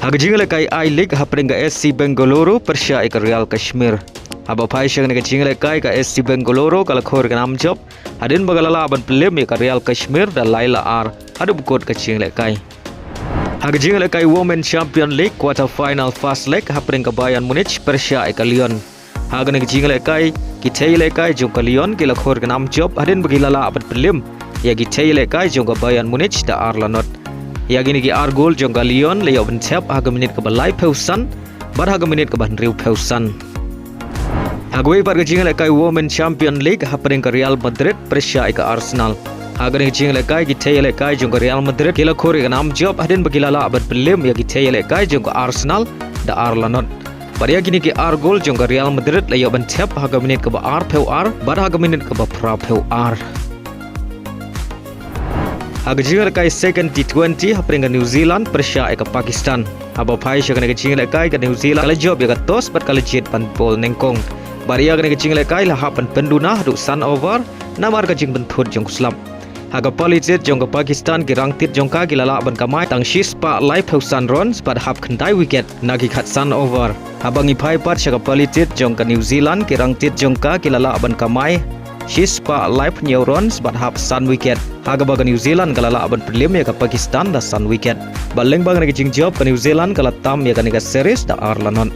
Haga jingle kai I League hapring ka SC Bengaluru Persia ka Real Kashmir. Haba pai syang ka jingle kai ka SC Bengaluru kala khor ka nam job. Hadin bagalala ban pelem ka Real Kashmir da Laila R. Hadu bukot ka jingle kai. Haga jingle kai Women Champion League quarter final first leg hapring ka Bayarn Munich Persia ka Lyon. Haga ka jingle kai kitele kai jong ka Lyon kala khor ka nam job. Hadin bagilala ban pelem ya kitele kai jong ka Bayarn Munich da Arlanot. Yagini ki Argol jong ka Lyon le yoben tap haga minit ka balai peusan bar haga minit ka ban riu peusan. Hagway par ka jingle kai Women Champion League hapring ka Real Madrid Persia ka Arsenal. Haga ni jingle kai ki tele kai jong ka Real Madrid kila khori ka nam job hadin bagilala abad pelim ya ki tele kai jong ka Arsenal da Arlanot. Bar yagini ki Argol jong ka Real Madrid le yoben tap haga minit ka ba ar peu ar bar haga minit ka ba pra peu ar. Haga jingle kai second T20 hapring ka New Zealand Persia ka Pakistan. Haba pai syang ka jingle kai ka New Zealand kala job ya ka tos bat kala jet pan bol nengkong. Baria ka jingle kai la hapan penduna du sun over namar ka jing benthut jong slap. Haga politit jong ka Pakistan ki rangtit jong ka gilala ban kamai tang shis pa live hausan runs but hap khandai wicket nagi khat sun over. Habangi pai par syang ka politit jong ka New Zealand ki rangtit jong ka gilala ban kamai Shispa live new runs but have sun wicket. Haga baga New Zealand kalala aban prelim ya ka Pakistan da sun wicket. Baleng bang nagi jing job ka New Zealand kala tam ya ka niga series da Arlanon.